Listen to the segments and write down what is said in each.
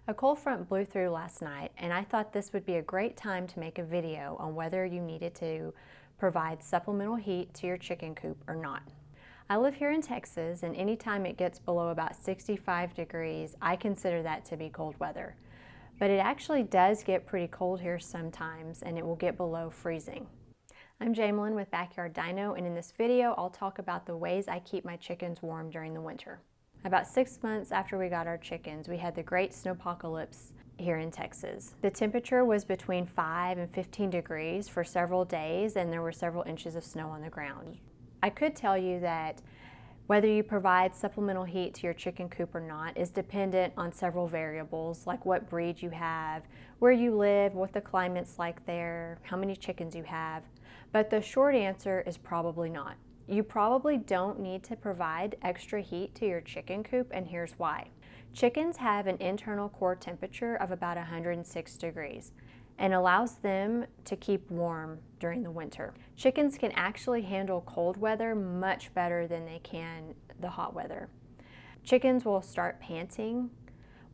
A cold front blew through last night, and I thought this would be a great time to make a video on whether you needed to provide supplemental heat to your chicken coop or not. I live here in Texas, and anytime it gets below about 65 degrees, I consider that to be cold weather. But it actually does get pretty cold here sometimes, and it will get below freezing. I'm Jamelyn with Backyard Dino, and in this video, I'll talk about the ways I keep my chickens warm during the winter. About 6 months after we got our chickens, we had the great snowpocalypse here in Texas. The temperature was between 5 and 15 degrees for several days, and there were several inches of snow on the ground. I could tell you that whether you provide supplemental heat to your chicken coop or not is dependent on several variables, like what breed you have, where you live, what the climate's like there, how many chickens you have. But the short answer is probably not. You probably don't need to provide extra heat to your chicken coop, and here's why. Chickens have an internal core temperature of about 106 degrees and allows them to keep warm during the winter. Chickens can actually handle cold weather much better than they can the hot weather. Chickens will start panting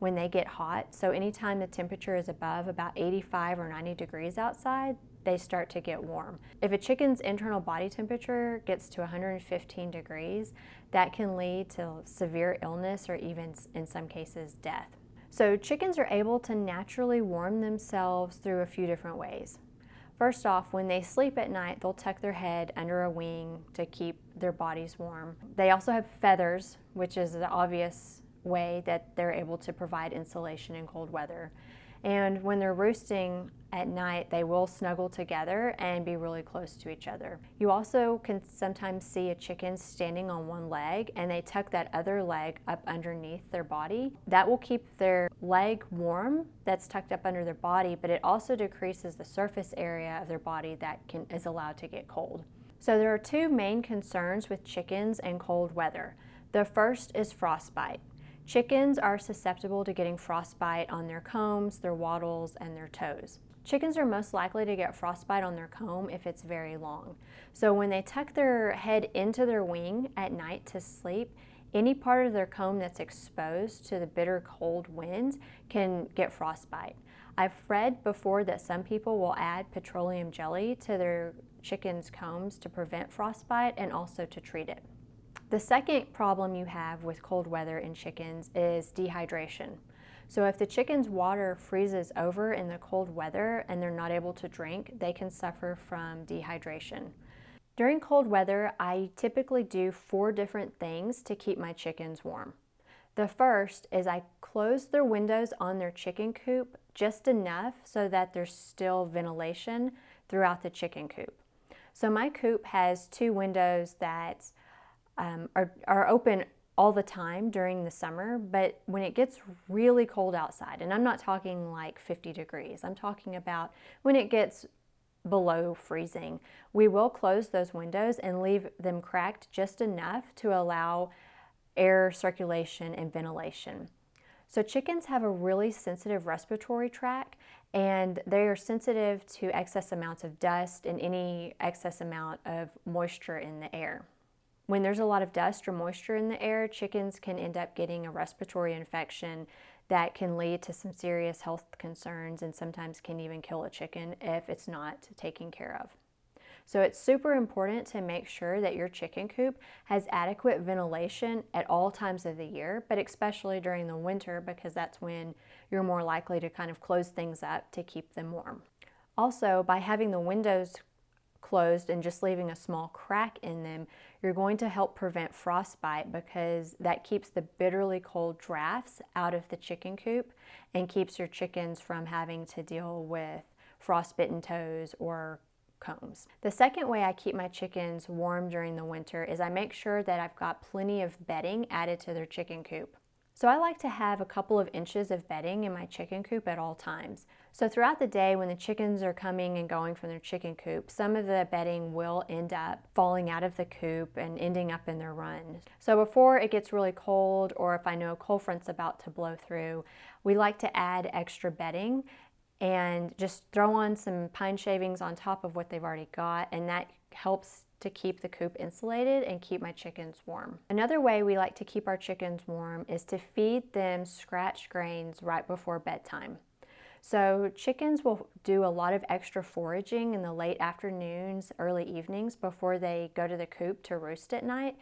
when they get hot, so anytime the temperature is above about 85 or 90 degrees outside, they start to get warm. If a chicken's internal body temperature gets to 115 degrees, that can lead to severe illness or even in some cases death. So chickens are able to naturally warm themselves through a few different ways. First off, when they sleep at night, they'll tuck their head under a wing to keep their bodies warm. They also have feathers, which is the obvious way that they're able to provide insulation in cold weather. And when they're roosting at night, they will snuggle together and be really close to each other. You also can sometimes see a chicken standing on one leg, and they tuck that other leg up underneath their body. That will keep their leg warm that's tucked up under their body, but it also decreases the surface area of their body that is allowed to get cold. So there are two main concerns with chickens and cold weather. The first is frostbite. Chickens are susceptible to getting frostbite on their combs, their wattles, and their toes. Chickens are most likely to get frostbite on their comb if it's very long. So when they tuck their head into their wing at night to sleep, any part of their comb that's exposed to the bitter cold wind can get frostbite. I've read before that some people will add petroleum jelly to their chickens' combs to prevent frostbite and also to treat it. The second problem you have with cold weather in chickens is dehydration. So if the chicken's water freezes over in the cold weather and they're not able to drink, they can suffer from dehydration. During cold weather, I typically do 4 different things to keep my chickens warm. The first is I close their windows on their chicken coop just enough so that there's still ventilation throughout the chicken coop. So my coop has 2 windows that are open all the time during the summer, but when it gets really cold outside, and I'm not talking like 50 degrees, I'm talking about when it gets below freezing, we will close those windows and leave them cracked just enough to allow air circulation and ventilation. So chickens have a really sensitive respiratory tract, and they are sensitive to excess amounts of dust and any excess amount of moisture in the air. When there's a lot of dust or moisture in the air, chickens can end up getting a respiratory infection that can lead to some serious health concerns and sometimes can even kill a chicken if it's not taken care of. So it's super important to make sure that your chicken coop has adequate ventilation at all times of the year, but especially during the winter because that's when you're more likely to kind of close things up to keep them warm. Also, by having the windows closed and just leaving a small crack in them, you're going to help prevent frostbite because that keeps the bitterly cold drafts out of the chicken coop and keeps your chickens from having to deal with frostbitten toes or combs. The second way I keep my chickens warm during the winter is I make sure that I've got plenty of bedding added to their chicken coop. So I like to have a couple of inches of bedding in my chicken coop at all times. So throughout the day when the chickens are coming and going from their chicken coop, some of the bedding will end up falling out of the coop and ending up in their run. So before it gets really cold, or if I know a cold front's about to blow through, we like to add extra bedding and just throw on some pine shavings on top of what they've already got, and that helps to keep the coop insulated and keep my chickens warm. Another way we like to keep our chickens warm is to feed them scratch grains right before bedtime. So chickens will do a lot of extra foraging in the late afternoons, early evenings before they go to the coop to roost at night.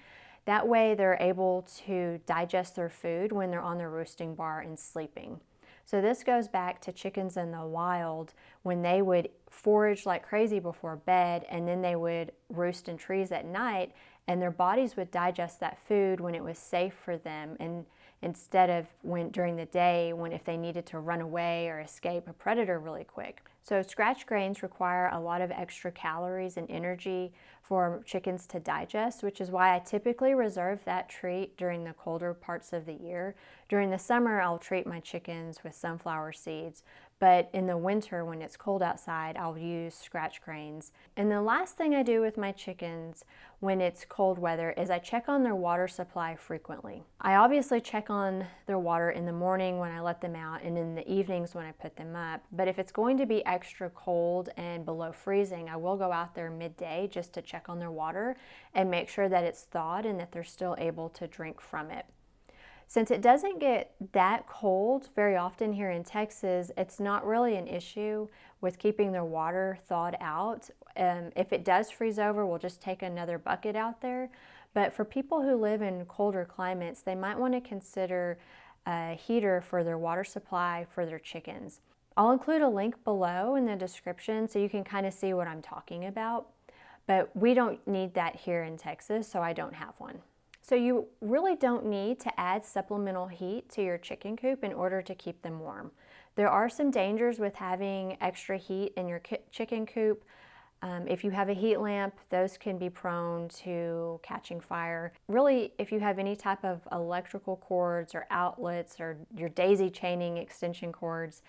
That way they're able to digest their food when they're on their roosting bar and sleeping. So this goes back to chickens in the wild when they would forage like crazy before bed, and then they would roost in trees at night, and their bodies would digest that food when it was safe for them, and instead of during the day when if they needed to run away or escape a predator really quick. So scratch grains require a lot of extra calories and energy for chickens to digest, which is why I typically reserve that treat during the colder parts of the year. During the summer, I'll treat my chickens with sunflower seeds, but in the winter when it's cold outside, I'll use scratch grains. And the last thing I do with my chickens when it's cold weather is I check on their water supply frequently. I obviously check on their water in the morning when I let them out and in the evenings when I put them up. But if it's going to be extra cold and below freezing, I will go out there midday just to check on their water and make sure that it's thawed and that they're still able to drink from it. Since it doesn't get that cold very often here in Texas, it's not really an issue with keeping their water thawed out. If it does freeze over, we'll just take another bucket out there. But for people who live in colder climates, they might want to consider a heater for their water supply for their chickens. I'll include a link below in the description so you can kind of see what I'm talking about. But we don't need that here in Texas, so I don't have one. So you really don't need to add supplemental heat to your chicken coop in order to keep them warm. There are some dangers with having extra heat in your chicken coop. If you have a heat lamp, those can be prone to catching fire. Really, if you have any type of electrical cords or outlets or your daisy chaining extension cords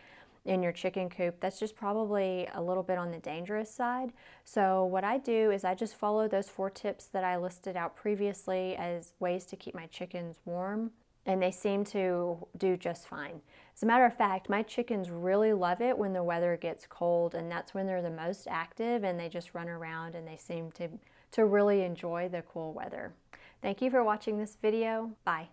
in your chicken coop, that's just probably a little bit on the dangerous side. So what I do is I just follow those 4 tips that I listed out previously as ways to keep my chickens warm, and they seem to do just fine. As a matter of fact, my chickens really love it when the weather gets cold, and that's when they're the most active and they just run around and they seem to really enjoy the cool weather. Thank you for watching this video. Bye.